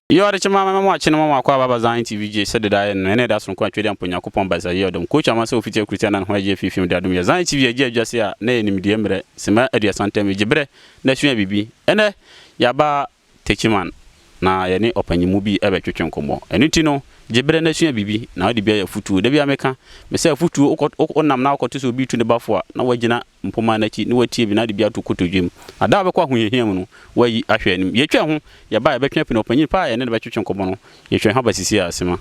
You are the man watching Mamma Quaba Ziontv Gh said that I and that's from Quantity and Punakupon by Zayodom. Coach, I'm also official Christian and Hoya film that Ziontv Gh just here, name the Emre, Sema Edia Santem Gibre, Nation BB, and Yaba Techiman. Na any open movie ever chuchon komo enitino jebre na sua bibi na odi bia futu da bia meka me say futu onam na akoto so bi tu ne bafo na wagina mpoma na chi ni watie bi na de bia to kotodwem ada be kwa hohia mu no wayi ahwe anim ye twa ho ye ba ye betwa pina opanyi pa ye ne be chuchon komo no ye twa ha basisi asema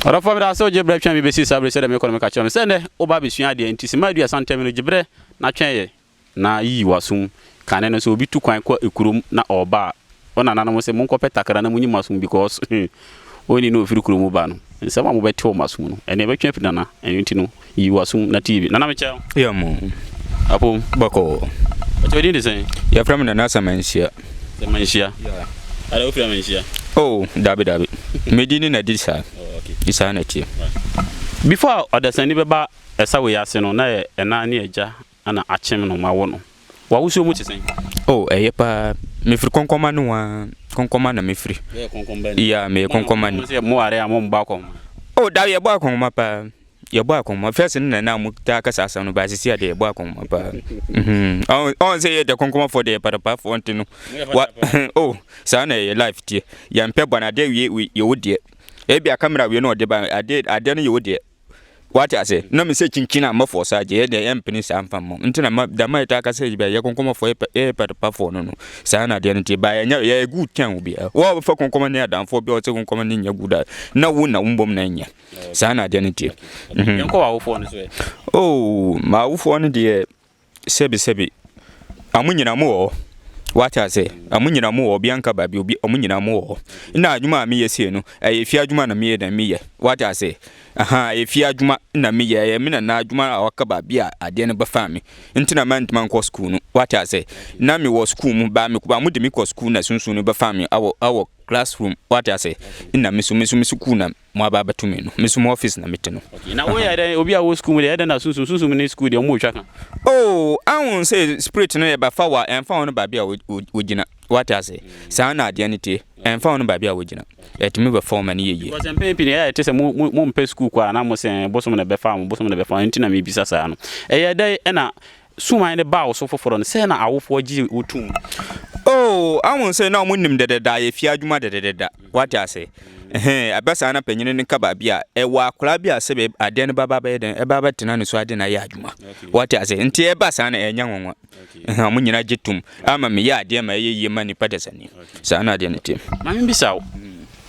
Ora for me so jebre twa me besi sabre se de me kono me ka che me se ne oba besua de ntisi ma dua santem no jebre na twen ye na yi wasum kane no so obi tu kwan kwa ekurum na oba ona nananom se monko petakara na munyi masum because oni no ofiri kurum ba no nse ma mo beti o masum no ene be twa pina na enti no yi wasum na tv nana me che ya mo apo bako o di de ya from na nasa mansia ya ala ofira mansia oh dabi medini na disa isa na tie before odasani beba esa we yase no na ena ne eja ana achem no ma wo no wa wuso mu tisen oh pa me firi konkoma no wa konkoma na me firi ya me konkoma ni mo are amon ba kom oh da ye ba konkoma pa ye ba konkoma first na mu ta ka sasa no ba sisi ade ye ba konkoma pa on say ye de konkoma for the pa for ntino oh sa na ye life tie ya mpe bana de we ye wodie ebi a camera we no de ba ade no ye wodie what I say no me say chinchina ma for sa je de empini sa amfam mo ntina ma da ma ta ka say be ye konkoma for pa for no sa na de nti ba ye good kan obi wo fa konkoma ne adam for bi o te konkoma ne nya good na wo na mbom na nya sa na de nti yanko wa wo for no so oh ma wo for no de sebi amunyina mo what I say amunyina mo obi anka ba bi obi amunyina mo na adwuma me yesi no efi adwuma na me da me ye what I say efi adwuma na me ye me na adwuma awaka ba bi ade ne ba fami ntina man ko school no what I say na me was school mu ba me ko ba mu de me ko school na sunsun no ba fami awo classroom what I say na me school na mo aba batumi no me office na mete no okay na we ya obi a wo school mu de na sunsun ne school de mo twa kan oh I won't say spirit no e ba fa wa en fa no ba bi a wogina what I say sa na ade nite en fa no ba bi a wogina etimi be form na yeye because empin ya ete se mo mpe school kwa na mo se bosom na be fa ntina me bisa sa no ye dai na suman de ba wo so foforo no se na awofo gi otum oh I won't say na mo nim de da ye fi adwuma de what I say abasa na panyine ne ka ba bia wa akora bia se be ade ne baba be den baba tena ne so ade na ya adwuma what I say nti abasa na enya nwanwa mo nyina gitum ama me ya ade ma ye ma ni padesani sa na ade ne tim ma me bisa wo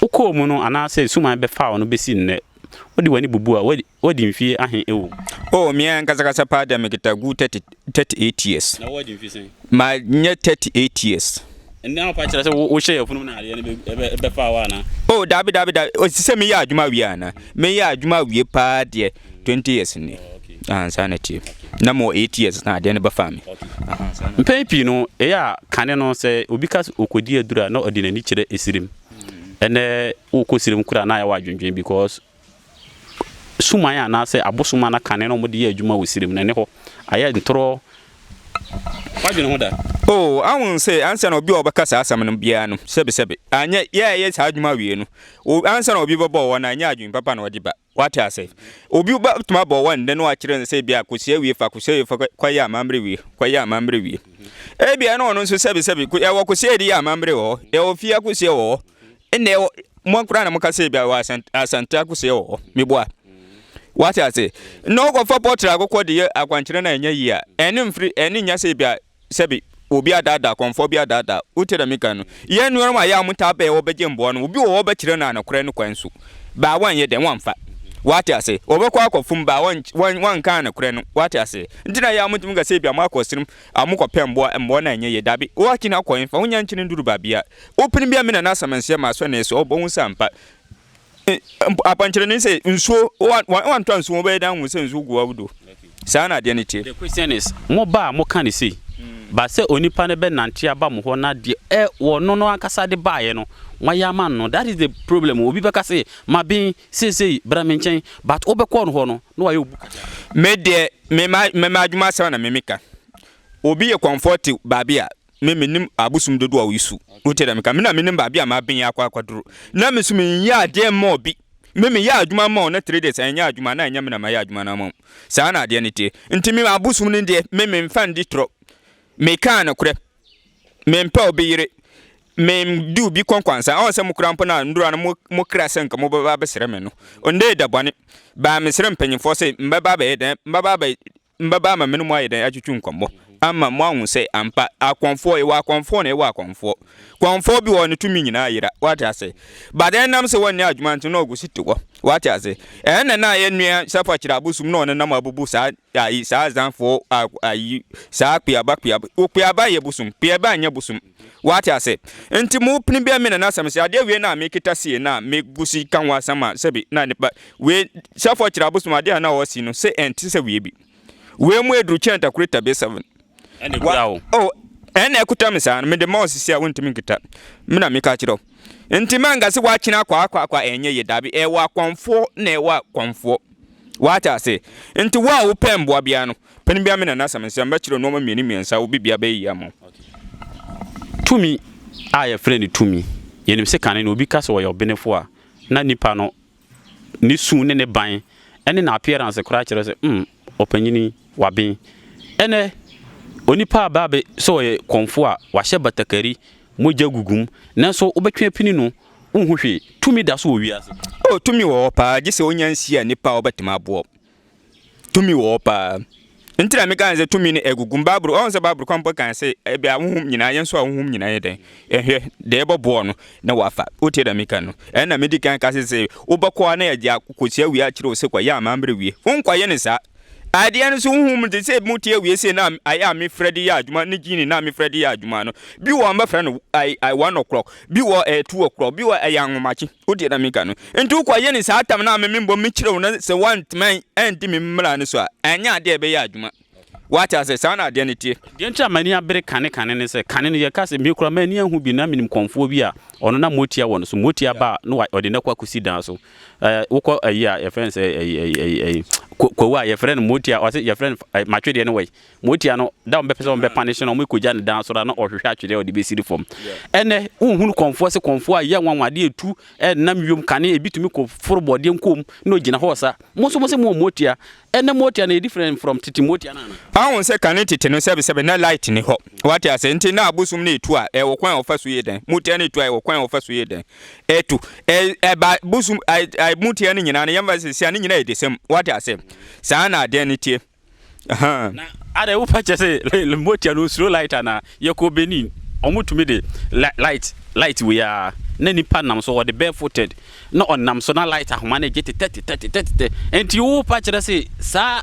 uko mu no ana se suman be fa no be si ne odi wani bubu a wadi mfie ahen ewo oh me an kasa pa da me kita gu 38 years na wadi mfie sen ma nye 38 years na pa kira se wo hye afunu na ade ne be fa wa na oh dabi o se me ya adwuma wi ana me ya adwuma wi pa de 20 years ni sanity na mo 8 years na ade ne be fa me mpepi no ya kane no se obi ka okodi adura na odi na ni kire esirim ene okosirim kura na ya wa dwendwen because suman ya na se abosuma na kane no mo de adwuma wosirim na ne ho aya ntoro wajwe no da oh I won't say answer no bi obekasa asam no bia no sebe anya ye sa adwuma wie no answer no bi bobo wona anya adwun papa na odi ba what I say. Obi ba to my boy one, then watch and say, be a kusia we fa quaya mambre we, quaya mambre we. Ebi ano no so sebi ku e wo kusia di ya mambre o, e o fia kusia o. Ene mo kra na mo ka say bia wa asanta kusia o, me boa. What I say? No go for portrait go de akwankyere na enya yi a. Ene mfiri ene nya say bia sebi obi adada konfobia dada utera mika no ye nuoro ma ya muta ba e obeje mbo no obi wo ba kire na anakore no kwansu ba wan ye den wanfa what I say obekwa akofum ba wan kan anakore no what I say ntina ya mutum ga say bia makosirim amukopem mbo na enye ye dabi wo akina akɔnfa wonya nkine nduru ba bia opini bia me na samanse ma so na eso obon sampa apankyere ne say nsuo wan to nsuo be dan hu say nsuo gu awudo sana de ne tie. The question is mo ba mo kan say ba se onipa ne be nante aba mo ho na de wo no akasa de baaye no waya man no that is the problem obi be ka say ma bin say bra me nchen but obekọ no ho no waya obu me de me ma adwuma sa na me meka obi ye comfort babia me nim abusum dodo a wisu utera meka me na me nim babia ma bin akwaduru na me sum ya de mo bi me ya adwuma ma na 3 days anya adwuma na anya me na ma ya adwuma na mo sa na de ne tie ntimi abusum ne de me mfa ndi tro me kan kure me mpa obiyire me du bi kwankwansa on se mukura mpo na ndura na mo kra senka mo baba besere me no onde da bwane ba me sere mpanyimfo se mbaba ba yeden mbaba ma menu mo ayeden atwetwu nkombo ama mo ahun se ampa akonfo e wa akonfo na e wa akonfo konfo bi won tumi nyina ayira what I say but then nam se woni adwuma nti no ogusiti wo what I say na ye nua safa kira abusum no ne nam abubu sa ayi sa zanfo ayi sa kpiaba ye busum kpiaba anya busum what I say nti mu pini bia me na asam se ade we na me kita sie na me gusi kanwa sama sebi na ne ba we safa kira abusum ade na wo si no se enti se we bi we mu edru chenta kureta be 7 oh ene ekuta misa me de mouse sia wontimi kita me na me ka kiro enti manga se wa kina kwa enye ye dabi e wa konfo na e wa konfo what I say enti wa wo pembo bia no pani bia me na nasam se mba kiro no ma mieni miensa wo bibia ba yi amo tumi aye friend tumi yenim se kan na obi ka se wo yo benefo a na nipa no ni su ne ban ene na appearance kura kiro se opanyini wa ben ene onipa babe so ye konfo a wahye batakari moja gugum nanso obetwe pini no unhwehwe tumi da so wiase tumi wo pa gise onyansi a nipa obetima abo tumi wo pa ntira me kan se tumi ne egugum babru on se babru kwampo kan se bia honhum nyina yenso a honhum nyina yeden ehwe de ebobo no na wafa otie da me kan no na medikan ka se obekọ na ye akosia wi a kire o se kwa ya amambre wi honkwa ye ne sa ade no so hum de se mutie wie se na aya me fredi ya adwuma ne gini na me fredi ya adwuma no bi wo ma frɛ no I 1 o'clock bi wo 2 o'clock bi wo ayanwomachi odi na meka no ntu kwa ye ne sa atam na me mbɔ me kyerɛ no se want man endi me mmra no so a anya ade be ya adwuma what I say sana ade ne tie de ntra mani abere kane ne se kane ne ye ka se me kura mani ahu bi na minim konfo bi a ono na motia won so motia ba no ode na kwa kusi dan so wokɔ ayi a ye friend say ko wa ye friend motia o say ye friend matwede ne way motia no da on be pese on be punish no mo koja ne dan so da no ohwehwe atwede o de be siri form ene unhunu konfo se konfo a ye nwanwade etu nam yom kane ebitumi ko forobode nkom no gina hosa mo se mo motia ene motia na different from titi motia na awon se kane titi no sebe na light ni ho what I say nti na abusum na etu a e wo kwan ofa so ye den motia na etu a e wo kwan ofa so ye den etu ba busum I motia ni nyina na yamba se ani nyina e desem what I say sana ade ne tie na ade wo pa chese motia no slow light na yeko benin omutumi de light we are na nipa nam so the barefooted na on nam so na light ahoma na get 30 enti wo pa chese sa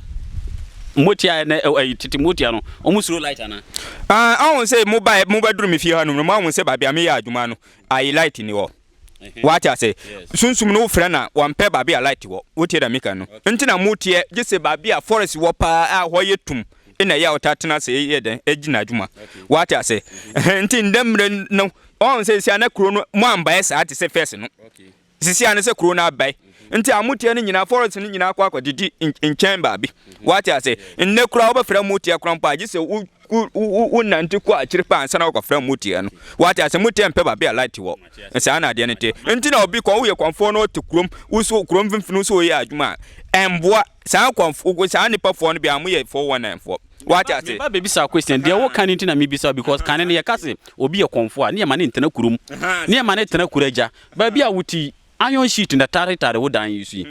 motia na titi motia no omusuro light na awon say mobile drum mi fi ha no mo awon say ba bia me ya adwuma no I light ni wo what I say sunsum no frɛ na wampe ba bia light wo wotie da meka no nti na motie gise ba bia forest wo pa a ho yetum ina ya otatena se ye den agina adwuma what I say nti ndemre no on say sia na kuro no mo ambae sa ate se first no sisia ne se kuro na abai nti amotie no nyina forest no nyina akwa didi nchen ba bi what I say nne kuro obefra motie kuro mpa gise wonante kwa akire pa ansa na wakofra mutie no wate ase mutie mpe ba bia light wo nsa na ade ne te nti na obi kwa wo ye konfo no te krom wuso krom mfimfini so ye adwuma emboa saa konfo saa nipa fo no bia mo ye 419 What I say? Baby, sir, question. They are working into me because can you cast obi a comfort near man in Tenakurum, near man in Tenakureja, baby, I would iron sheet in the territory would you see.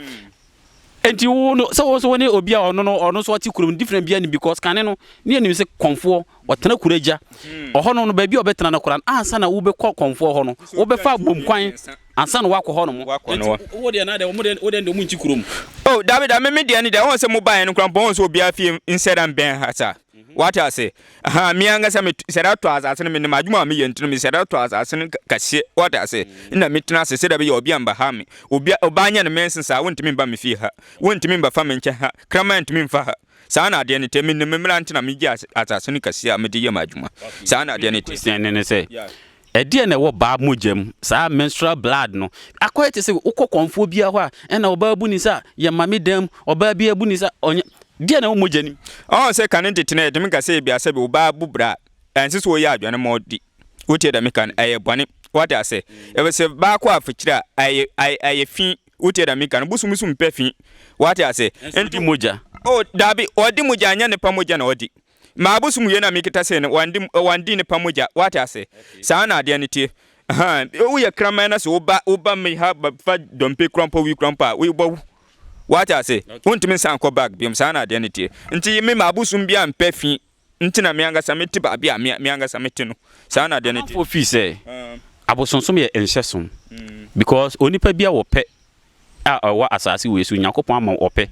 And you know, so also when you be or no what you could different being because can you near you say comfort or Tenakureja or Hono baby or better than a Koran, son, I will be called comfort Hono, or be far boom quine, and son walk Hono, walk on what another woman wouldn't do Munchikurum. Oh, David, I made the end. I want some mobile and crampons will be a film instead and Ben Hassa. What I say? Me anga sa set out to us as an minimum me and to me set out to us as an cashier. What I say? In the midnight, said I be Obian Bahami, Obanya and Mensons. I want to mean by me fear her, want to mean by famine, Craman to mean for her. Sana identity, mean the memorandum media as a Sonica Media Majuma. Sana identity, and say. A dear no bab mujem, sa menstrual blood no. I quite say uko conphobia wa, and our babunisa, ya mammy dem, or baby bunisa on dear no mujeni. Oh, say can internet, the Mika say be a sabu babubra, and this way yard and more di. Uti the Mikan, I bonnet. What I say? It was a backward feature, I fee, Uti the Mikan, Busum pefi. What I say? And Muja. Oh, Dabi, or Dimuja, and the Pamujan odi. Mabus muyena mikita sen wandi ne pamoja what I say sana identity we are cramana so oba me have fa dompe crumpo we crumpa we bo what I say won't me san ko back biom sana identity nti me mabusum bia mpefi nti na me anga sameti ba bia me anga sameti no sana identity for fi say abosonsom ye enhyesom because onipa bia wo pe wa asase we so nyakopon ama wo pe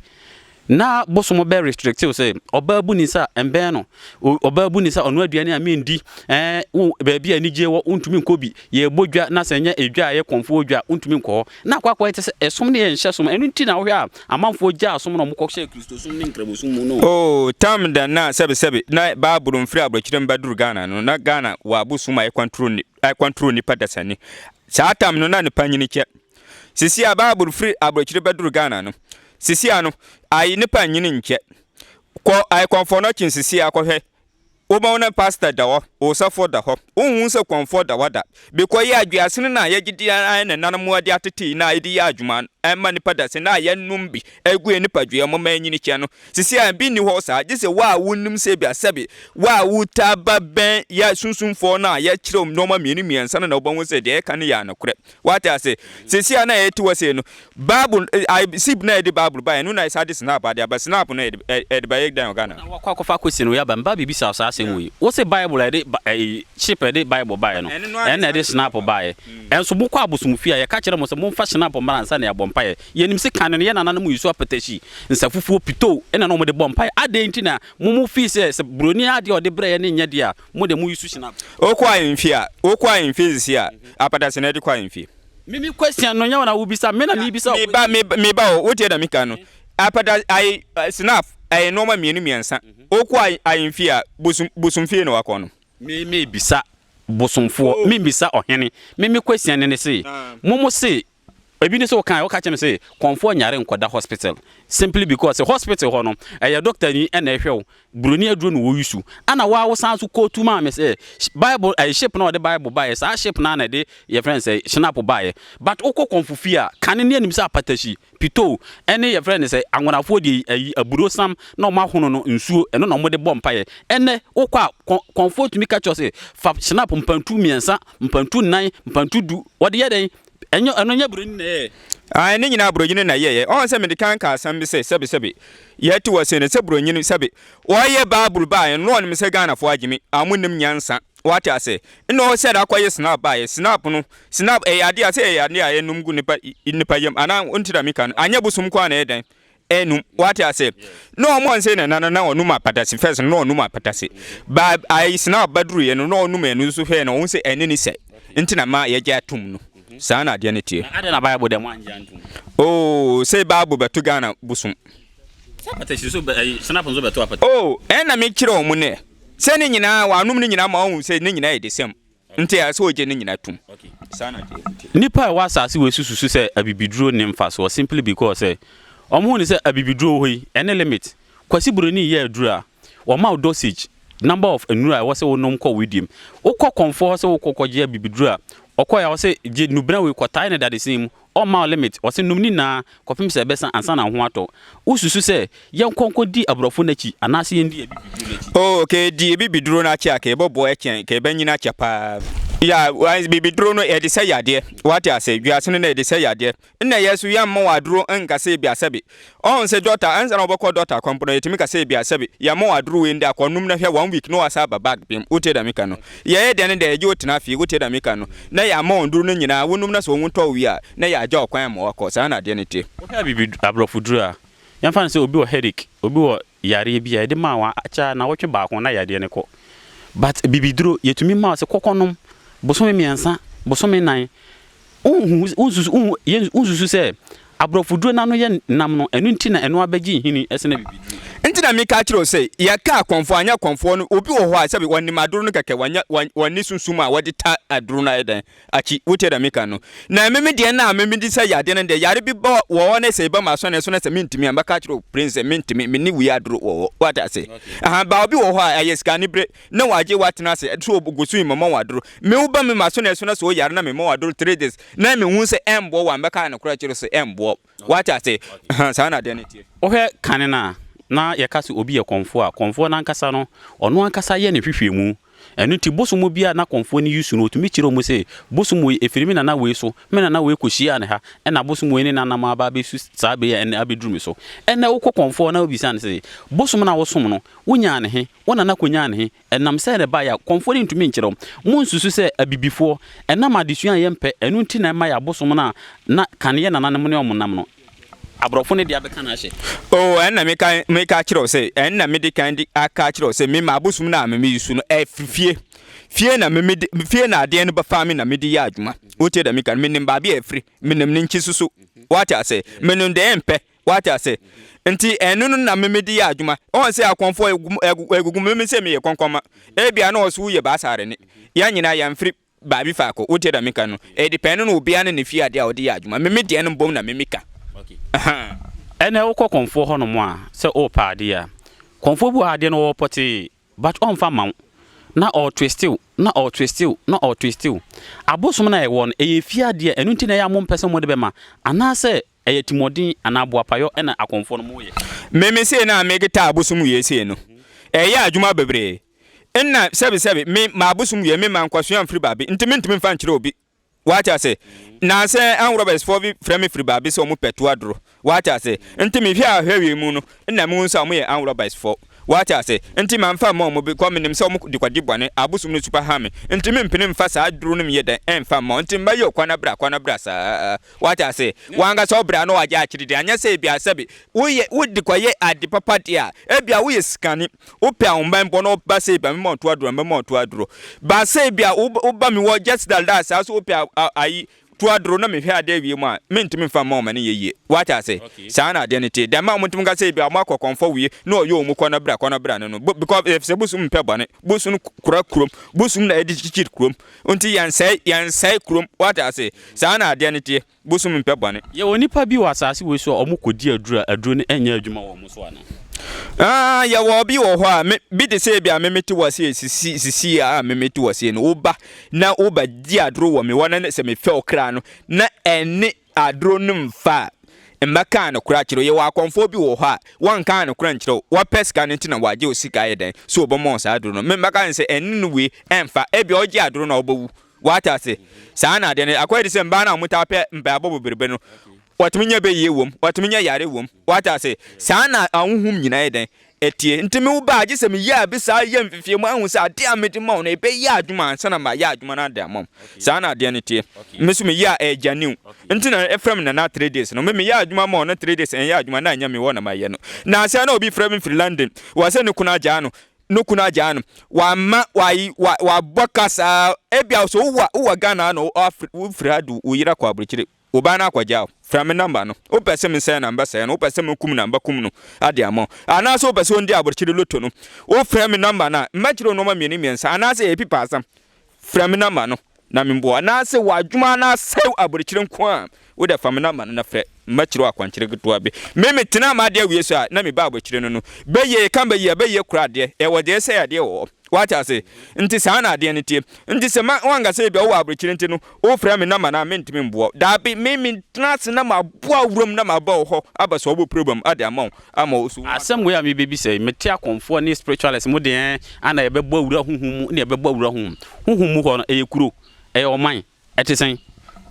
na bosomo be restrictive say obabu ni sa embe no obabu ni sa onu aduane a mendi baabi anije wo untumi nkobi ye bodwa na senya edwa ye konfo odwa untumi nko na kwakwa ete esom ne yenhye som enu nti na wo a amanfo gya asom no mokokye Kristo som ne nkrabosum mu no oh tam da na sebe na baabulu mfiri abrochirem baduru Ghana no na Ghana wa abusuma e control ni padasani sa tam no na ne panyini che sisi abaabulu free abrochirem baduru Ghana no sisi ano ai nipa nyini nche ko ai konfo chin sisi akwohwe Obawna pastor dawo osafo da ho ohun se comfort da wada because ya adwiasene na ya gidi an na nanamu ade atete na ide ya adwuma emma nipa da se na ya numbi egu nipa dwe mo manyini che no sisi an bi ni ho sa gise wa wonnim se bia sebe wa wuta baben ya sunsunfo na ya kirom no ma mienu miensa na obawon se de ka ne ya nakure what I say sisi an na eti wose no bible I sib na ede bible ba no na isa dis na ba de ba snap na ede ba yek dan Ghana kwa fa question ya ba mba bibisa sa what's a Bible ship a Bible buy no and that is snap buy and so book abusum fia ya catch them some fashion up on and a bompire yenim se canon yan and mu so apetashi and safufu pito and no mo de bompire adentina mumu fi se broni ade o de bre ne nya dia mo de mu yusu snap okwa in fees here apata se na de kwa in fee mimi question no nya na wo bisa me na mi bisa me ba o tie da mika no apata I snap I normal mienu miensa okwa ayimfia busumfie no wakono me bisa busumfo me bisa ohene me question ne say momo say ebi ne so kan o ka chem say konfo nyare nkoda hospital simply because hospital ho no eya doctor ni na ehwe broni aduro no wo yusu ana wa wo san so kotu ma me say bible I ship na the bible buy sa ship na de your friend say snap buy but oko konfofia kan ne anim say apatashi pito ene your friend say anwonafo de aburo sam na ma hono no nsuo eno na mo de bompaye ene okwa comfort mi catch say fa snap mpantu miensa mpantu nan mpantu du wode ye den eno nya broni na ai ne nyina bronyine na ye on se me de kan ka asam bi se sebe yeti wose ne se bronyine sebe oye bible ba no on me se Ghana fo agimi amunnim nyansa what I say no said akwaye snap ba snap no snap ade ase ade a enum gu nipa yam ana ontira mika anya busum kwa na eden enum what I say no mo say na onum apatasi first no onum apatasi ba I snap badru ye no onum enu so hwe no on say eneni se ntina ma ye gya tum no sana de ne tie ade na bible de manje antum oh say bible beto Ghana busum apatasi so snap so beto apatasi oh na me kire omu ne se ne nyina wa anum ne nyina ma ohun se ne nyina e de sem nti ya so oje ne nyina tum okay sana de nipa wa asase we sususu se abibiduro ne mfa so simply because omo ne se abibiduro hoyi ene limit kwasi buroni ye adura o ma dosage number of enura wo se wo nom ko wedim ukọ konfo se wo kokọje bibidura okọ ya wo se je nubra we kwata ne dade sim all my limit wo se numni na kopim se besa ansa na ho ato ususu se yen konko di abrofo nachi anase yen di bibidura nachi okay di bibidura na chi aka ebobo echen ka ebenyina chapa ya bibiduro no e de say yade what I say wiase no na e de say yade na yesu ya mma waduro nka say biase bi on say doctor ansa na oboko doctor kompono yetimi ka say biase bi ya mma waduro we ndi akonum na hwe 1 week no wasa ba bag bim wote da meka no ye de ne de ye otina fi wote da meka no na ya mma onduro no nyina wonum na so wonto wi a na ya agya okwan ma wakọ sa na de ne te okay bibi abrofuduro a yamfa say obi o headache obi o yare bia e de ma wa acha na wotwe ba ko na yade ne ko but bibiduro yetumi ma se kokonom bosome miensa bosome nan unsusu se abrofuduro na no ye nam no enu nti na enu abegi hini esena bibiduro nti na me ka kiro say ye ka konfo anya konfo no obi wo ho a se bi woni maduro no keke wani sunsum a wodi ta aduro na eden achi wote da meka no na meme de na meme di say yade no de yare bi wo na say ba ma so na so na se mintimi amba ka kiro prince mintimi me ni wi aduro wo what I say aha ba obi wo ho a yeska ni bre na waje watena se so ogusu imama waduro me wo ba me ma so na so yare na me ma waduro 3 days na me hu se embo wa mbeka na kura kiro se embo what I say sa na de ne tie ohe kanena na yakase obi ye konfo na nkasa no ono ankasa ye ne hwehwemu enu ti bosumu bia na konfo ni yusu no otumi kire omo se bosumu efirimi na we so me na we koshia ne ha na bosumu ni na ma ba be su sa be ya ne abedrumi so ena wo konfo na obi san se bosumu na wo som no wonya ne he wona na konya ne he enam se ne ba ya konfo ni ntumi nkire mo nsusu se abibifo enam adesua yempe enu nti na ma ya bosumu na kane na nanem ne omonam no abrofo ne dia beka na hye oh enna me ka kire say enna me de kan di aka kire say me ma busum na me yusu no fie na me fie na ade no ba fa me na me di ya adwuma wote da me kan me nim ba bi afri me nim nchi susu what I say me nim de empe what I say nti enu no na me di ya adwuma on say akonfo egugu me say me ye konkoma e bia na oso ye ba sare ne ya nyina ya mfri ba bi fa ko wote da me kan no e depend no obi an ne fie ade a odi ya adwuma me de no bom na me mika ene wokọ konfo ho no mo a se o paade a konfo bu ade no wo poti but on fa maw na o twistil abosom na e won e fiade enu nti na ya mo mpese mo de be ma ana se e timodin ana boapayo ena akonfo no mo ye me se na me gita abosom ye se no e ya adwuma bebre enna sebe me ma abosom ye me ma nkwaso amfiri baabi ntimi mfa nkire obi what I say na say Unauthorized for frame free baby so mu petu adro what I say ntimi hia hwewe mu no na mu nso mo ye Unauthorized for what I say ntimi amfa mo be come nim so mu dikwadi bwane abusum no super hame ntimi mpene mfa sa adro no me ye den emfa mo ntimi ba ye kwana bra sa what I say wanga so bra no waje akiri de anya say bia sabe wo dikwaye ade papa dia e bia wo ye skani wo pe awon bo no ba say bia me mo to adro ba say bia wo ba me wo just that so wo pe ayi to adro na me hwe ade wie mu a mentimi mfa ma omane yeye what I say sa na ade ne te da ma mutum ga say bia ma kokonfo wie na oyo mu kona bra no because if se busum mpe bane busum kura krom busum na edi chichit krom unti yansai krom what I say sa na ade ne te busum mpe bane ye onipa bi wasase we so omukodi aduro ne enya adwuma wo mu so ana ya wo bi wo ho a bi de say bia memeti wase sisi a memeti wase no oba na oba di adro wo me wona se me fe okra no na eni adro no mfa mbaka na kura kiro ye wa konfo bi wo ho a wan kan na kura nkiro wa peska ne ntina waje osika ye den so obomo sa adro no mbaka nse eni no we emfa e bia oje adro na obawu what I say sa na de ne akwai se mba na muta pe mba abobo berebe no watuminya be ye wom watuminya yare wom what I say sa na ahunhum nyina ye den etie ntimi wo ba age se me ya bi sa ye mfifie mu ahun sa ade amedi ma na ebe ya adwuma ansa na ma ya adwuma na da mom sa na ade ne tie mesu me ya ejaniu ntina efrem na 3 days no me ya adwuma ma na 3 days en ya adwuma na anya me wo na ma ye no na sa na obi frem free London wa se ne kuna ja no wa ma wa bokasa ebia so wo Ghana no wo fradu wo yira kwa aburchire obana kwaja from number no o pese me say number say no o pese me kum number kum no ade amo ana so pese on di aburchire loto no o frame number na machiro no ma mieni miensa ana say epi pasam frame number no na membo ana say wadwuma na say aburchire nko a wo da fam number na frɛ machiro akwankyere getoa be me tena ma de awie so a na me ba aburchire no be ye kan be ye kura de e wo de say ade wo What I say, nti sana de nti nti se ma wanga se bia wo abrekire nti no wo fra me na ma na mentimi mbo da bi me trans na ma boa wuram na ma ba ho aba so wo problem ade ama osu asem we am bebi say meti akonfo ni spiritualist mo de ana ye bebo wura huhum ne ye bebo wura huhum mu ho no eye kuro eye oman etesen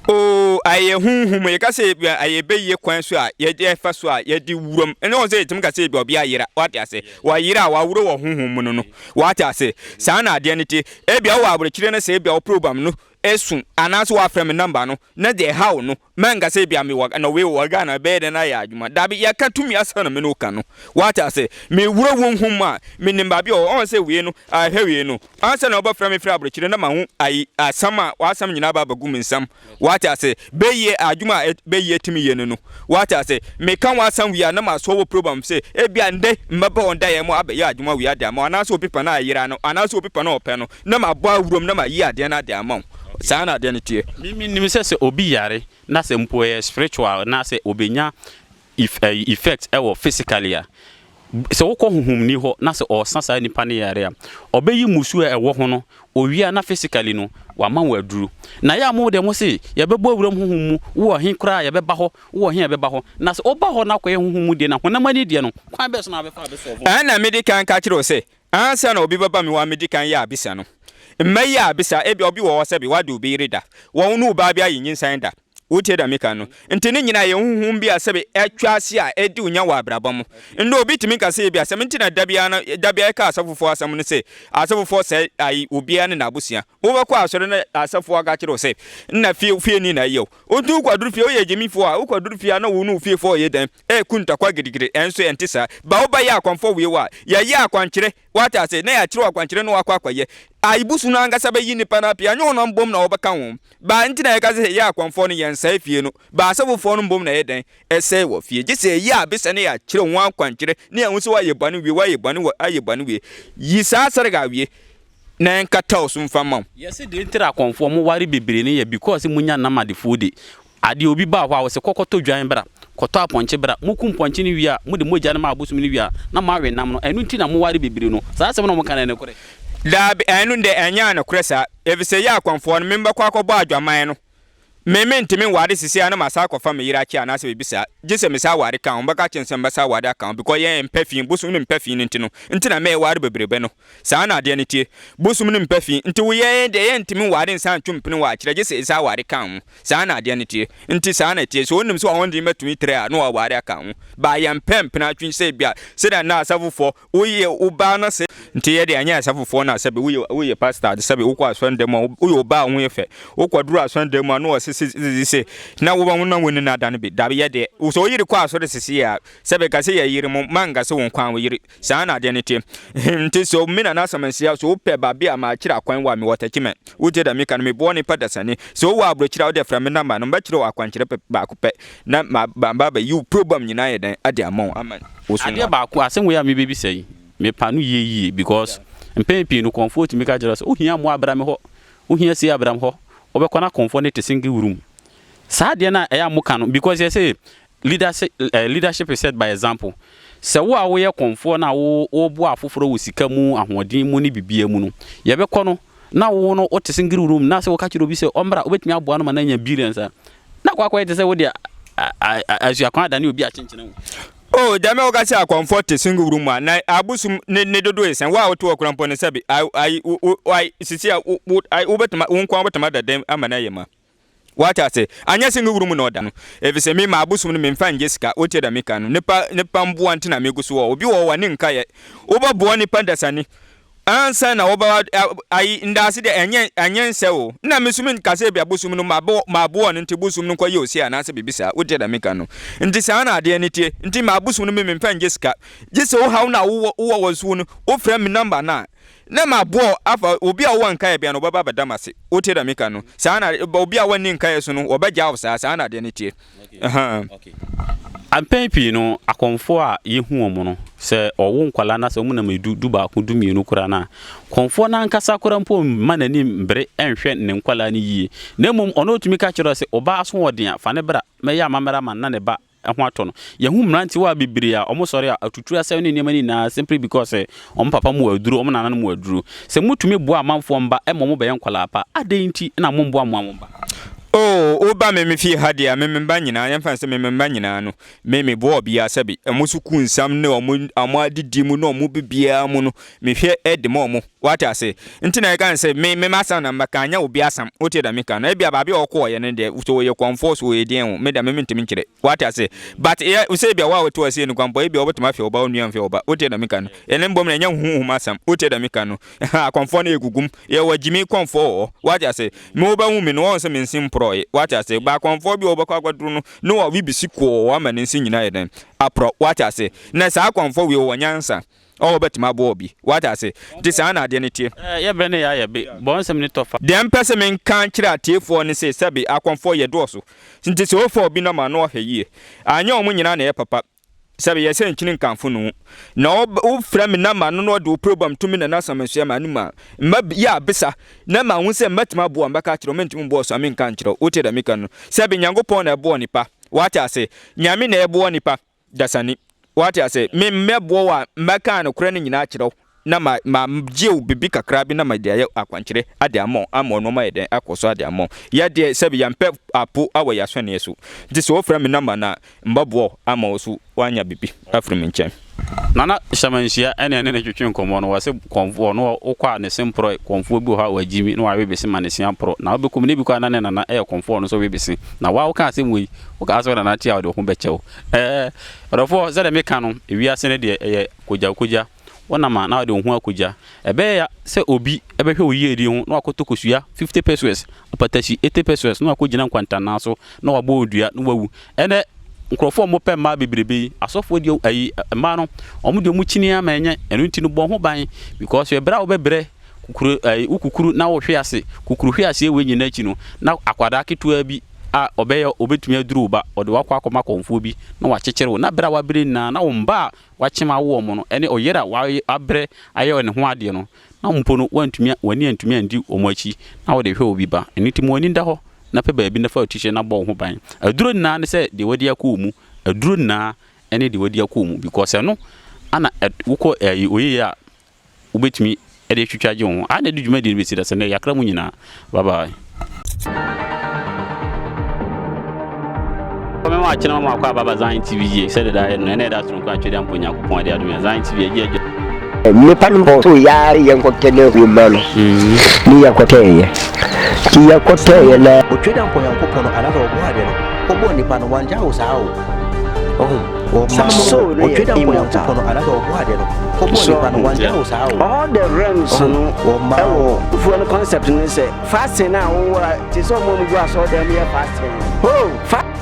o aye hunhum ye ka se bia aye beye kwan so a ye de fa so a ye di wuram ene on se etim ka se bia obi ayira what ase wa yira wa wuro wo hunhum no what ase sa na ade ne ti e bia wo abrekire na se bia wo program no esun anaso wa frame number no na de how no manga se bia me wa na we wo ga na be de na ya adwuma da bi ya ka tumi asa na me no ka no what ase me wuro hunhum a me nimba bia on se we no a hwe no ansa na oba frame fra abrekire na ma hu ai asama wa asam nyina ba bagum nsam what I say, beye adwuma beye timi ye no. What I say, me kan wa san wi na ma so wo program say, e bia nde mbaba onda ye mo abeya adwuma wi ade ama na so pipa na ayira no, ana so pipa na ope no, na ma bo awurom na ma yi ade na ade ama. Sa na ade ne tie. Mi nim se obi yare na se mpo spiritual na se obenya effect ewo physically a. Se wo ko huhum ni ho na se o sansa nipa ne yare a obeyi musu e wo ho no owia na physically no wa ma wa duru na ya mo de mo se ye bebo awuram huhum mu wo hin kra ye beba ho wo hin ye beba ho na se oba ho na koye huhum mu de na honam ani de no kwan be so na be fa be so na medical ka kire o se ansa na obi baba mi wa medical ya abisa no mmayi abisa e bi obi wo se bi wa de obi reda wo no ba bia yinsan da wote da meka no nti ne nyina ye huhum bia sebe atwa ase a edi unya wa abrabam ndo obi timi ka se bia se nti na dabia ka asafofo asam ne se asafofo se ai obia ne na abusia wo be kwa asore na asafo aga kire se na fie ni na yew odu kwaduru fie oye jemifo a ukwaduru fie na wo nu fie fo ye dan kunta kwa gidigide enso entisa ba wo ba ya akwanfo we wa ya ya akwankire wata se na ya kire akwankire no akwa akwaye aibusu na ngasa be yi nipa na pia nyo no mbom na obeka ho ba nti na ye ka se ya akwanfo no yensa fie no ba asafofo no mbom na ye den ese wo fie je se ya abisa na ya kire ho akwankire na ya nso wa ye bane we wa ye bane we yi sa asare ga we na nkata osumfa mam yes de ntira akwanfo mo ware bebre ne ya because munya na madefo de ade obi ba ho a wo se kokoto dwan bra koto aponche bra mukum ponche ni wi a mu de moja na ma abusum ni wi a na ma we nam no enu nti na mo ware bebre no sa asem no mo kana ne kore da enu de enya na kresa efise ya akwanfo no memba kwa akọbọ adwaman no ntimi wade sisi ana masa akọfa me yira ki ana se bibisa gise me sa wade kan mbaka chense mbasa wade kan because ye mpafin busum ne mpafin nti na me wade bebrebe no sa na ade ne tie busum ne mpafin nti wo ye de ye ntimi wade nsan twumpini wa kire gise isa wade kan sa na ade ne tie nti sa na tie so onim so won de metumi tre a no wade kan ba ye mpempena twin se bia se da na asafofo wo ye uba na se nti ye de anya asafofo na se be wo ye pastor de se be wo kwa aswande mo wo ye uba ho ye fe wo kwaduru aswande mo no se na wo ba wona woni na da no bi da ye de so yiri kwa so de sisi ya sebe ka se ya yiri mo manga se won kwan wo yiri sa na de ne te nti so me na samansia so pe ba bia ma kira kwan wa me watakime wo je da me kan me bo ne padasane so wo abro kira wo de fra me namba no ba kira wa kwan kire ba ko pe na ba ba you problem nyina ye den ade amon aman ade ba ko asen wo ya me bebi sei me panu ye because mpepi no comfort me ka jira so ohia mo abra me ho ohia si abram ho obekona comfort te single room sa de na eya muka no because you say leadership is set by example se wo a wo ye comfort na wo bo afoforo wo sika mu ahoden mu ni bibia mu no ye bekono na wo no o te single room na se wo ka kiro bi se ombra obetumi aboa no ma na nya billions na kwa te se wo de azu akwa da ne obi a chenchena wo oh dame o ka se comfort te single room na abusum ne dodo esen wa wo to okura mpo ne sabi ai sisi ai obetuma wonkwa obetuma da dem amana yema wata se anya single room no da no efise me ma abusum ne memfa ngesika otie da meka no nepa mbo ante na meguso wo obi wo wani nka ye obaboa ni pandasani ansa na oba ai ndase de enyense wo na mesum kase bia busum no mabo no nti busum no kwaye osi anase bibisa otie da meka no nti sa na ade ne tie nti ma busum no memfa ngesika gise wo hawo na wo wosu no o fra me number na mabo afa obi a wo nka ye bia no baba badamase otie da meka no sa na obi a wani nka ye so no obaja wo sa na ade ne tie okay ampepi no akonfo a yehu omo no se owo nkwala na se omu na medu ba ko du mienu kura na konfo na nkasa kura mpo manani mbre enhwe ne nkwala ni yi na mum ono tumi ka kiro se oba aso odin afa ne bra me ya mamara man na ne ba ho ato no ye hu mranti wa bibiri a omo sori a atutu asem ne niam ni na simply because omo papa mu aduru omo nana mu aduru se mutumi boa amanfo mba e mo be yenkwala pa adenti na mo boa mo mba. Oh, oba me fi hade a me mba nyina yemfa se me mba nyina no me bo obia sabi emusu ku nsam ne omo adidi mu no omo bibia mu no me hwe edem omo wata ase ntina e kan se me masa na mba kanya obi asam otie da me kan na bia ba bia okọ ye ne de so ye comfort so ye den me da me ntimi nkire wata ase but e se bia wa weto ase ne kwampo e bia obetuma fe oba onu amfe oba otie da me kan ene mbom na nya hu asam otie da me kan no ha comfort na egugum ye wagimi comfort wata ase me oba hu me no won se me nsim what I say, back on for you over no, we be sick or woman in singing item. Apro, what I say, Ness I come for you one answer. Oh, but my bobby, what I say, this an identity. Yeah, Benny, I be born some little. The empressment can't chat for and say, Sabi, I come for your dorsal. Since it's all for being a man or a year. I know when you're not papa. Sabi ya sen chinin kanfo no na o fra me na ma no do problem to me na nasam so ma numa ya bisa na ma hu se matima bo ambaka kiro mentim bo so amen kan kiro o te da meka no sabi nyankopon na ebo nipa what I say nyame na ebo nipa dasani what I say me mebo wa mbaka no kura ni nyina kiro na ma je bibi kakra bi na ma de akwankyere ade amo no ma yede akoso ade amo ya de sabi ya mpe apo awe ya swene yesu de so fra me namba na mbabo ama osu wanya bibi afri me nchen nana shamanshia ene ne twetwe nkomo no wase konfo no okwa ne sempro konfo bi ha wajimi no wa bebesi ma ne siampro na obekum ne bi kwa nana na e konfo no so bebesi na wa oka asem wi oka aso na tia de ho bechew rofo zede meka no ewiase ne de eye koja wona ma na de ho akoja ebe ya se obi ebe hwe oyi edi ho na akoto kosua 50 pesos apatashi 80 pesos na akogina nkwanta na so na wabo odua na wawu ene nkrofo mo pe ma bebrebe asofo di ayi ma no omo de mu chini ama enye enu nti no bo ho ban because ebra wo bebre kukuru ukukuru na wo hwe ase kukuru hwe ase we nyina chi no na akwada ketua bi a obeya obetumi aduru ba ode wakwa akoma konfo bi na wakyekere na bra wabre na wo mba wakyema wo mo no ene oyera wa abre aye ne ho ade no na mpo no wantumi wani antumi andi omachi na wo de hwe obi ba eni timo ani nda ho na pe ba bi na fa otishe na bo ho ban aduro na ne se de wadi akomu aduro na ene de wadi akomu because no ana wuko oyi ya obetumi ede twitwaje ho ana de dwuma de be si da se ne yakra mu nyina bye bye. Mama china mama kwa baba Ziontv Gh said that ene da tun kwa twede amponya kupon de adum Ziontv Gh me panumpo so ya yankotene umano ni yakoteye ki yakoteye na otwede amponya kupon another oboade no obo nipa no wanja wo saa o so otwede amponya kupon another oboade no obo nipa no wanja wo saa o all the realms no o for the concept ni say fasting na wo ti so mo mu go aso dem here fasting